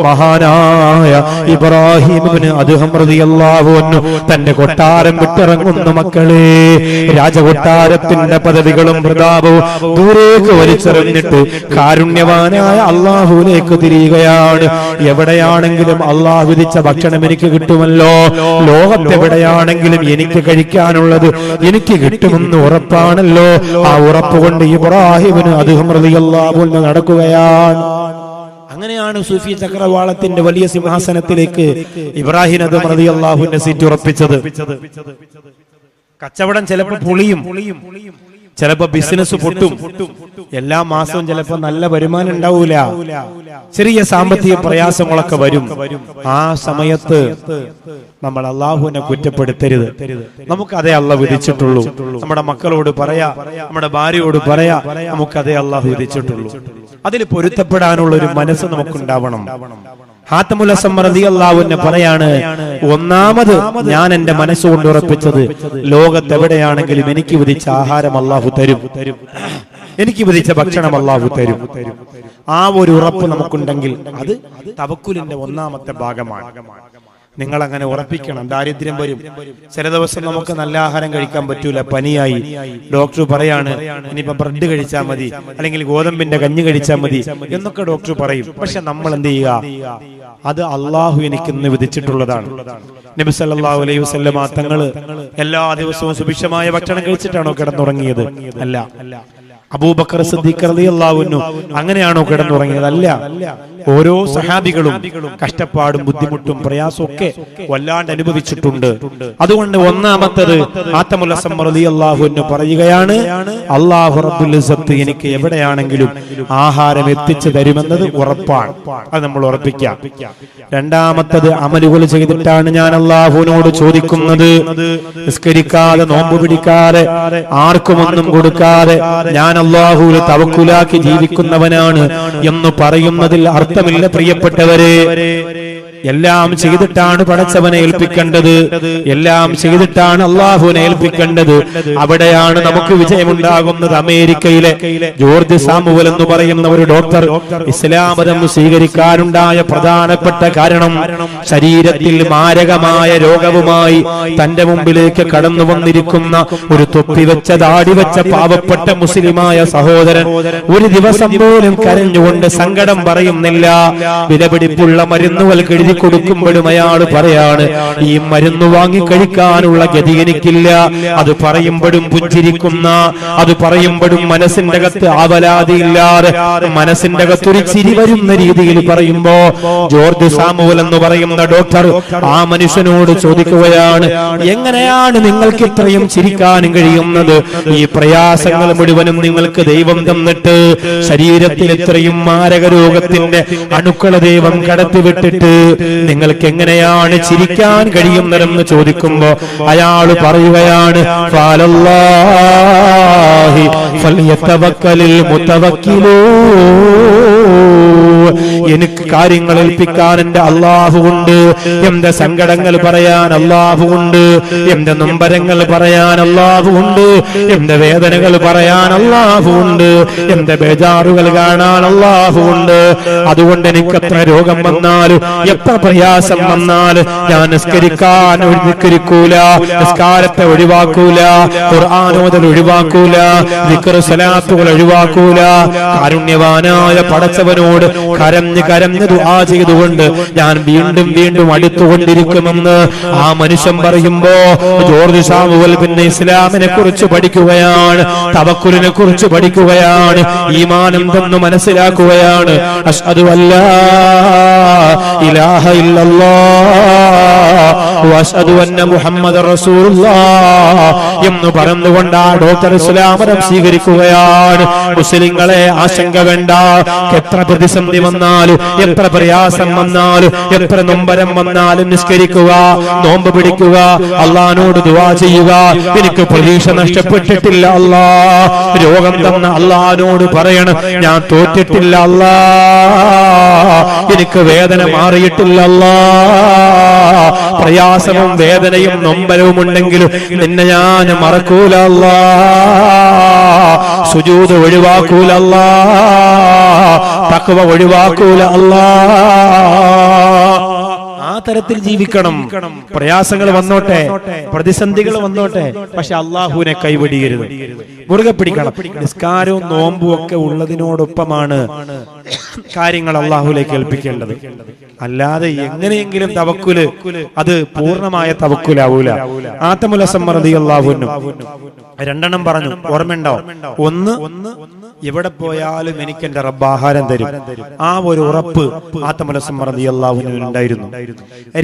മഹാനായ ഇബ്രാഹിം ഇബ്നു അദ്ഹം റളിയല്ലാഹു അൻഹു തന്റെ കൊട്ടാരം വിട്ടിറങ്ങുന്ന മക്കളെ, രാജകൊട്ടാരത്തിന്റെ പദവികളും പ്രതാപവും ദൂരേക്ക് വലിച്ചെറിഞ്ഞിട്ട് കാരുണ്യവാനായ അള്ളാഹുവിലേക്ക് തിരിയുകയാണ്. എവിടെയാണെങ്കിലും അള്ളാഹു വിധിച്ച ഭക്ഷണം എനിക്ക് കിട്ടുമല്ലോ, ലോകത്തെവിടെയാണെങ്കിലും എനിക്ക് കഴിക്കാനുള്ളത് എനിക്ക് കിട്ടുമെന്ന് ഉറപ്പാണല്ലോ. ആ ഉറപ്പ് കൊണ്ട് ഇബ്രാഹിം അദ്ഹം റളിയല്ലാഹു അൻഹു നടക്കുകയാണ്. അങ്ങനെയാണ് സൂഫി ചക്രവാളത്തിന്റെ വലിയ സിംഹാസനത്തിലേക്ക് ഇബ്രാഹിം അദ്ഹം റളിയല്ലാഹു അൻഹു സീറ്റ് ഉറപ്പിച്ചത്. കച്ചവടം ചിലപ്പോൾ പൊളിയും, ചിലപ്പോ ബിസിനസ് പൊട്ടും, എല്ലാ മാസവും ചിലപ്പോ നല്ല വരുമാനം ഉണ്ടാവൂല, ചെറിയ സാമ്പത്തിക പ്രയാസങ്ങളൊക്കെ വരും. ആ സമയത്ത് നമ്മൾ അള്ളാഹുവിനെ കുറ്റപ്പെടുത്തരുത്. നമുക്കതേ അള്ളാഹു വിധിച്ചിട്ടുള്ളൂ. നമ്മുടെ മക്കളോട് പറയാ, നമ്മുടെ ഭാര്യയോട് പറയാ, നമുക്കതേ അള്ളാഹു വിധിച്ചിട്ടുള്ളൂ. അതിൽ പൊരുത്തപ്പെടാനുള്ള ഒരു മനസ്സ് നമുക്കുണ്ടാവണം. ഹാത്തമുലസം റളിയല്ലാഹു അൻഹു പറയാണ്, ഒന്നാമത് ഞാൻ എന്റെ മനസ്സുകൊണ്ട് ഉറപ്പിച്ചത്, ലോകത്തെവിടെയാണെങ്കിലും എനിക്ക് വിധിച്ച ആഹാരം അള്ളാഹു തരും, എനിക്ക് വിധിച്ച ഭക്ഷണം അള്ളാഹു തരും. ആ ഒരു ഉറപ്പ് നമുക്കുണ്ടെങ്കിൽ അത് തവക്കുലിന്റെ ഒന്നാമത്തെ ഭാഗമാണ്. നിങ്ങൾ അങ്ങനെ ഉറപ്പിക്കണം. ദാരിദ്ര്യം വരും, ചില ദിവസം നമുക്ക് നല്ല ആഹാരം കഴിക്കാൻ പറ്റൂല, പനിയായി, ഡോക്ടർ പറയാണ് ഇനിയിപ്പോ ബ്രെഡ് കഴിച്ചാൽ മതി, അല്ലെങ്കിൽ ഗോതമ്പിന്റെ കഞ്ഞി കഴിച്ചാൽ മതി എന്നൊക്കെ ഡോക്ടർ പറയും. പക്ഷെ നമ്മൾ എന്ത് ചെയ്യുക? അത് അള്ളാഹു എനിക്കിന്ന് വിധിച്ചിട്ടുള്ളതാണ്. നബി സല്ലല്ലാഹു അലൈഹി വസല്ലമ തങ്ങള് എല്ലാ ദിവസവും സുഭിക്ഷമായ ഭക്ഷണം കഴിച്ചിട്ടാണോ കിടന്നുറങ്ങിയത്? അല്ല. അബൂബക്കർ സിദ്ദീഖ് റളിയല്ലാഹു അൻഹു അങ്ങനെയാണോ കിടന്നുറങ്ങിയത്? അല്ല. ഓരോ സഹാബികളും കഷ്ടപ്പാടും ബുദ്ധിമുട്ടും പ്രയാസവും ഒക്കെ വല്ലാണ്ട് അനുഭവിച്ചിട്ടുണ്ട്. അതുകൊണ്ട് ഒന്നാമത്തത് ആത്തമുൽ അസ്സം റളിയല്ലാഹു അൻഹു പറയുകയാണ്, അല്ലാഹു റബ്ബുൽ ഇസ്സത്ത് എനിക്ക് എവിടെയാണെങ്കിലും ആഹാരം എത്തിച്ചു തരുമെന്നത് ഉറപ്പാണ്. അത് നമ്മൾ ഉറപ്പിക്കാം. രണ്ടാമത്തത് അമലുകൾ ചെയ്തിട്ടാണ് ഞാൻ അല്ലാഹുവിനോട് ചോദിക്കുന്നത്. നിസ്കരിക്കാതെ നോമ്പ് പിടിക്കാതെ ആർക്കും ഒന്നും കൊടുക്കാതെ ഞാൻ അല്ലാഹുവിൽ തവക്കുലാക്കി ജീവിക്കുന്നവനാണ് എന്ന് പറയുന്നതിൽ അർത്ഥമില്ല പ്രിയപ്പെട്ടവരെ. എല്ലാം ചെയ്തിട്ടാണ് പടച്ചവനെ ഏൽപ്പിക്കേണ്ടത്, എല്ലാം ചെയ്തിട്ടാണ് അള്ളാഹുവിനെ ഏൽപ്പിക്കേണ്ടത്. അവിടെയാണ് നമുക്ക് വിജയമുണ്ടാകുന്നത്. അമേരിക്കയിലെ ജോർജ് സാമുവൽ എന്ന് പറയുന്ന ഒരു ഡോക്ടർ ഇസ്ലാം മതം സ്വീകരിക്കാനുണ്ടായ പ്രധാനപ്പെട്ട കാരണം ശരീരത്തിൽ മാരകമായ രോഗവുമായി തന്റെ മുമ്പിലേക്ക് കടന്നു വന്നിരിക്കുന്ന ഒരു തൊപ്പി വെച്ച ദാടി വെച്ച പാവപ്പെട്ട മുസ്ലിമായ സഹോദരൻ ഒരു ദിവസം പോലും കരഞ്ഞുകൊണ്ട് സങ്കടം പറയുന്നില്ല. വിലപിടിപ്പുള്ള മരുന്നുകൾ കൊടുക്കുമ്പോഴും അയാൾ പറയാണ്, ഈ മരുന്ന് വാങ്ങി കഴിക്കാനുള്ള ഗതി എനിക്കില്ല. അത് പറയുമ്പോഴും പുഞ്ചിരിക്കുന്ന, അത് പറയുമ്പോഴും മനസ്സിന്റെ അകത്ത് ആവലാതിയില്ലാതെ മനസ്സിന്റെ അകത്ത് ഒരു ചിരി വരുന്ന രീതിയിൽ പറയുമ്പോ ജോർജ് സാമുവൽ എന്ന് പറയുന്ന ഡോക്ടർ ആ മനുഷ്യനോട് ചോദിക്കുകയാണ്, എങ്ങനെയാണ് നിങ്ങൾക്ക് ഇത്രയും ചിരിക്കാനും കഴിയുന്നത്? ഈ പ്രയാസങ്ങൾ മുഴുവനും നിങ്ങൾക്ക് ദൈവം തന്നിട്ട് ശരീരത്തിൽ ഇത്രയും മാരക രോഗത്തിന്റെ അണുക്കള ദൈവം കടത്തിവിട്ടിട്ട് നിങ്ങൾക്ക് എങ്ങനെയാണ് ചിരിക്കാൻ കഴിയുന്നതെന്ന് ചോദിക്കുമ്പോ അയാൾ പറയുകയാണ്, ഫഅലല്ലാഹി ഫൽയതവക്കലിൽ മുതവക്കിലൂൻ. എനിക്ക് കാര്യങ്ങൾ ഏൽപ്പിക്കാൻ എന്റെ അല്ലാഹു ഉണ്ട്, എന്റെ സങ്കടങ്ങൾ പറയാൻ അല്ലാഹു ഉണ്ട്, എന്റെ നൊമ്പരങ്ങൾ പറയാൻ അല്ലാഹു ഉണ്ട്, എന്റെ വേദനകൾ പറയാൻ അല്ലാഹു ഉണ്ട്, എന്റെ ബേജാറുകൾ കാണാൻ അല്ലാഹു ഉണ്ട്. അതുകൊണ്ട് എനിക്ക് എത്ര രോഗം വന്നാലും എത്ര പ്രയാസം വന്നാലും ഞാൻ നിസ്കരിക്കാൻ നിസ്കരിക്കൂല, നിസ്കാരത്തെ ഒഴിവാക്കൂല, ഖുർആൻ ഓതൽ ഒഴിവാക്കൂല, ദിക്ർ സലാത്തുകൾ ഒഴിവാക്കൂല. കാരുണ്യവാനായ പടച്ചവനോട് കരഞ്ഞ് കരഞ്ഞ് ദുആ ചെയ്തുകൊണ്ട് ഞാൻ വീണ്ടും വീണ്ടും അടുത്തുകൊണ്ടിരിക്കുമെന്ന് ആ മനുഷ്യൻ പറയുമ്പോ ജോർജ് സാമുവൽ പിന്നെ ഇസ്ലാമിനെ കുറിച്ച് പഠിക്കുകയാണ്, തവക്കുലിനെ കുറിച്ച് പഠിക്കുകയാണ്, ഈമാൻ എന്തെന്ന് മനസ്സിലാക്കുകയാണ്. അശ്ഹദു അല്ലാ ഇലാഹ ഇല്ലല്ലാഹ് വഅശ്ഹദു അന്ന മുഹമ്മദർ റസൂലുള്ളാഹ് എന്ന് പറഞ്ഞുകൊണ്ട് ആ ഡോക്ടർ ഇസ്ലാം മതം സ്വീകരിക്കുകയാണ്. മുസ്ലിങ്ങളെ ആശങ്ക വേണ്ട. എത്ര പ്രതിസന്ധി വന്നാലും എത്ര പ്രയാസം വന്നാലും എത്ര നൊമ്പരം വന്നാലും നിസ്കരിക്കുക, നോമ്പ് പിടിക്കുക, അള്ളാഹിനോട് ദുആ ചെയ്യുക. എനിക്ക് പ്രതീക്ഷ നഷ്ടപ്പെട്ടിട്ടില്ല അല്ലാ, രോഗം തന്ന അള്ളാഹിനോട് പറയണം ഞാൻ തോറ്റിട്ടില്ല അല്ലാ, എനിക്ക് വേദന മാറിയിട്ടില്ല അല്ലാ, പ്രയാസവും വേദനയും നൊമ്പരവും ഉണ്ടെങ്കിലും നിന്നെ ഞാൻ മറക്കൂല അല്ലാ, സുജൂദ് ഒഴിവാക്കൂല അല്ലാ, തഖ്വ ഒഴിവാക്കൂല അല്ലാ. ആ തരത്തിൽ ജീവിക്കണം. പ്രയാസങ്ങൾ വന്നോട്ടെ, പ്രതിസന്ധികൾ വന്നോട്ടെ, പക്ഷെ അള്ളാഹുവിനെ കൈവടിയരുത്, മുറുകെ പിടിക്കണം. നിസ്കാരവും നോമ്പും ഒക്കെ ഉള്ളതിനോടൊപ്പമാണ് കാര്യങ്ങൾ അള്ളാഹുലേക്ക് ഏൽപ്പിക്കേണ്ടത്. അല്ലാതെ എങ്ങനെയെങ്കിലും തവക്കുല് അത് പൂർണ്ണമായ തവക്കുലാവൂല. ആത്തമുൽ അസ്സം റളിയല്ലാഹു അൻഹു രണ്ടെണ്ണം പറഞ്ഞു, ഓർമ്മയുണ്ടോ? ഒന്ന്, എവിടെ പോയാലും എനിക്ക് എന്റെ റബ്ബ് ആഹാരം തരും, ആ ഒരു ഉറപ്പ് ആത്തമുൽ അസ്സം റളിയല്ലാഹു അൻഹു ഉണ്ടായിരുന്നു.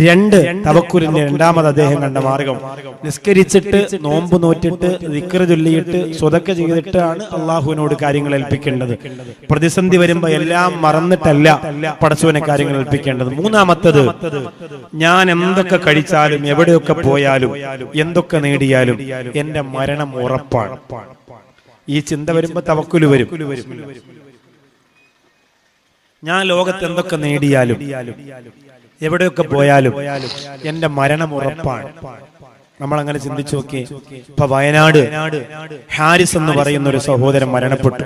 രണ്ട്, തവക്കുലിന്റെ രണ്ടാമത് അദ്ദേഹം കണ്ട മാർഗം നിസ്കരിച്ചിട്ട് നോമ്പ് നോറ്റിട്ട് ദിക്ർ ചൊല്ലിയിട്ട് സ്വതക്ക ചെയ്തിട്ടാണ് അള്ളാഹുവിനോട് കാര്യങ്ങൾ ഏൽപ്പിക്കേണ്ടത്. പ്രതിസന്ധി വരുമ്പോ എല്ലാം മറന്നിട്ടല്ല പടച്ചവനെ കാര്യങ്ങൾ ഏൽപ്പിക്കേണ്ടത്. മൂന്നാമത്തത്, ഞാൻ എന്തൊക്കെ കഴിച്ചാലും എവിടെയൊക്കെ പോയാലും എന്തൊക്കെ നേടിയാലും എന്റെ മരണം ഉറപ്പാണ്. ഈ ചിന്ത വരുമ്പോ തവക്കുല് വരും. ഞാൻ ലോകത്ത് എന്തൊക്കെ നേടിയാലും എവിടെയൊക്കെ പോയാലും എന്റെ മരണം ഉറപ്പാണ്. നമ്മൾ അങ്ങനെ ചിന്തിച്ചു നോക്കി. ഇപ്പൊ വയനാട് ഹാരിസ് എന്ന് പറയുന്ന ഒരു സഹോദരൻ മരണപ്പെട്ടു.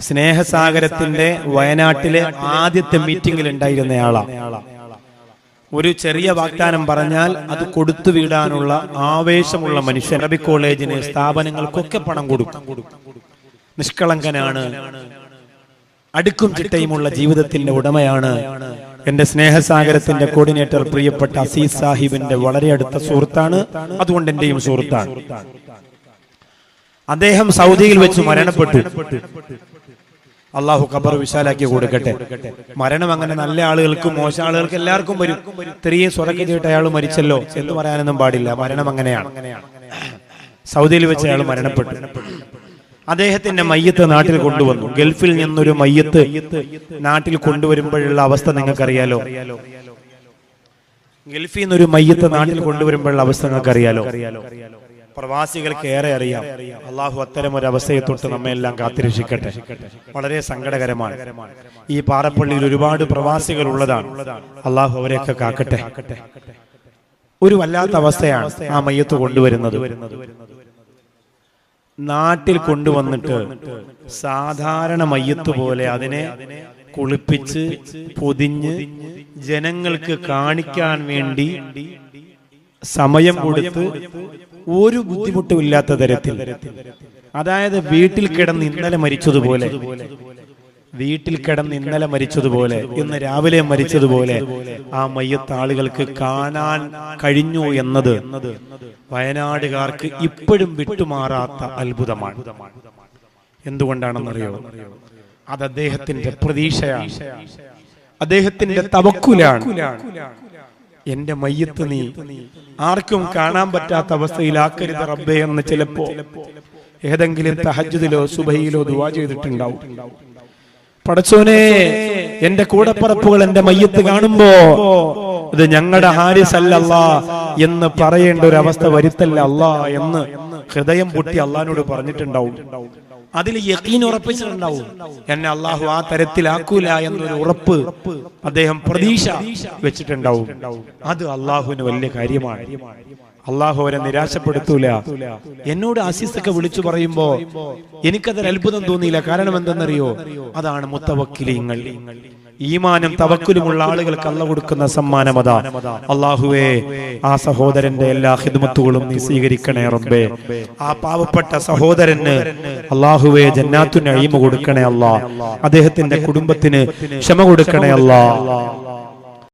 സ്നേഹസാഗരത്തിന്റെ വയനാട്ടിലെ ആദ്യത്തെ മീറ്റിംഗിൽ ഉണ്ടായിരുന്നയാളാ. ഒരു ചെറിയ വാഗ്ദാനം പറഞ്ഞാൽ അത് കൊടുത്തു വിടാനുള്ള ആവേശമുള്ള മനുഷ്യൻ. അറബി കോളേജിന്, സ്ഥാപനങ്ങൾക്കൊക്കെ പണം കൊടുക്കും. നിഷ്കളങ്കനാണ്, അടുക്കും ചിട്ടയുമുള്ള ജീവിതത്തിന്റെ ഉടമയാണ്. എന്റെ സ്നേഹസാഗരത്തിന്റെ കോർഡിനേറ്റർ പ്രിയപ്പെട്ട അസീസ് സാഹിബിന്റെ വളരെ അടുത്ത സുഹൃത്താണ്. അതുകൊണ്ട് എന്റെയും സുഹൃത്താണ്. അദ്ദേഹം സൗദിയിൽ വെച്ച് മരണപ്പെട്ടു. അള്ളാഹു ഖബർ വിശാലാക്കി കൊടുക്കട്ടെ. മരണം അങ്ങനെ നല്ല ആളുകൾക്കും മോശം ആളുകൾക്ക് എല്ലാവർക്കും വരും. ഇത്രയും സ്വതക്ക ചെയ്തിട്ട് അയാൾ മരിച്ചല്ലോ എന്ന് പറയാനൊന്നും പാടില്ല. മരണം അങ്ങനെയാണ്. സൗദിയിൽ വെച്ച് അയാൾ മരണപ്പെട്ടു. അദ്ദേഹത്തിന്റെ മയ്യത്ത് നാട്ടിൽ കൊണ്ടുവന്നു. ഗൾഫിൽ നിന്നൊരു മയ്യത്ത് നാട്ടിൽ കൊണ്ടുവരുമ്പോഴുള്ള അവസ്ഥ നിങ്ങൾക്കറിയാലോ. ഗൾഫിൽ നിന്നൊരു മയ്യത്ത് നാട്ടിൽ കൊണ്ടുവരുമ്പോഴുള്ള അവസ്ഥ നിങ്ങൾക്കറിയാലോ. പ്രവാസികൾക്ക് ഏറെ അറിയാം. അള്ളാഹു അത്തരം ഒരു അവസ്ഥയെ തൊട്ട് നമ്മെല്ലാം കാത്തിരക്ഷിക്കട്ടെ. വളരെ സങ്കടകരമാണ്. ഈ പാറപ്പള്ളിയിൽ ഒരുപാട് പ്രവാസികൾ ഉള്ളതാണ്. അള്ളാഹു അവരെയൊക്കെ കാക്കട്ടെ. ഒരു വല്ലാത്ത അവസ്ഥയാണ് ആ മയ്യത്ത് കൊണ്ടുവരുന്നത്. നാട്ടിൽ കൊണ്ടുവന്നിട്ട് സാധാരണ മയ്യത്ത് പോലെ അതിനെ കുളിപ്പിച്ച് പൊതിഞ്ഞ് ജനങ്ങൾക്ക് കാണിക്കാൻ വേണ്ടി സമയം കൊടുത്ത് ഒരു ബുദ്ധിമുട്ടുമില്ലാത്ത തരത്തിൽ, അതായത് വീട്ടിൽ കിടന്ന് ഇന്നലെ മരിച്ചതുപോലെ ഇന്ന് രാവിലെ മരിച്ചതുപോലെ ആ മയ്യത്ത് ആളുകൾക്ക് കാണാൻ കഴിഞ്ഞു എന്നത് വയനാടുകാർക്ക് ഇപ്പോഴും വിട്ടുമാറാത്ത അത്ഭുതമാണ്. എന്തുകൊണ്ടാണെന്നറിയോ? അത് അദ്ദേഹത്തിന്റെ പ്രതീക്ഷയാണ്, അദ്ദേഹത്തിന്റെ തവക്കുലാണ്. എന്റെ മയ്യത്ത് നീ ആർക്കും കാണാൻ പറ്റാത്ത അവസ്ഥയിലാക്കരുത് റബ്ബേ എന്ന് ചിലപ്പോ ഏതെങ്കിലും തഹജ്ജുദിലോ സുബഹിയിലോ ദുആ ചെയ്തിട്ടുണ്ടാവും. പടച്ചോനെ, എന്റെ കൂടപ്പറപ്പുകൾ എന്റെ മയ്യത്ത് കാണുമ്പോ ഇത് ഞങ്ങളുടെ ഹാരിസ് അല്ലല്ലാ എന്ന് പറയേണ്ട ഒരു അവസ്ഥ വരുത്തല്ല അല്ലാ എന്ന് ഹൃദയം പൊട്ടി അള്ളാഹിനോട് പറഞ്ഞിട്ടുണ്ടാവും. അതിൽ യഖീൻ ഉറപ്പിച്ചിട്ടുണ്ടാവും. എന്നെ അള്ളാഹു ആ തരത്തിലാക്കൂല എന്നൊരു ഉറപ്പ് അദ്ദേഹം പ്രതീക്ഷ വെച്ചിട്ടുണ്ടാവും. അത് അള്ളാഹുവിന് വലിയ കാര്യമാണ്. അള്ളാഹു അവരെ നിരാശപ്പെടുത്തൂല. എന്നോട് ആസീസൊക്കെ വിളിച്ചു പറയുമ്പോ എനിക്കതൊരു അത്ഭുതം തോന്നിയില്ല. കാരണം എന്തെന്നറിയോ? അതാണ് മുത്തവക്കിലീങ്ങൾ. ഈമാനും തവക്കുലുമുള്ള ആളുകൾക്ക് അല്ലാഹു കൊടുക്കുന്ന സമ്മാനം അതാ. അള്ളാഹുവേ, ആ സഹോദരന്റെ എല്ലാ ഖിദ്മത്തുകളും നീ സ്വീകരിക്കണേ റബ്ബേ. ആ പാവപ്പെട്ട സഹോദരന് അള്ളാഹുവേ ജന്നാത്തുൽ നഈം കൊടുക്കണേ അല്ലാ. അദ്ദേഹത്തിന്റെ കുടുംബത്തിന് ക്ഷമ കൊടുക്കണേ അല്ലാ.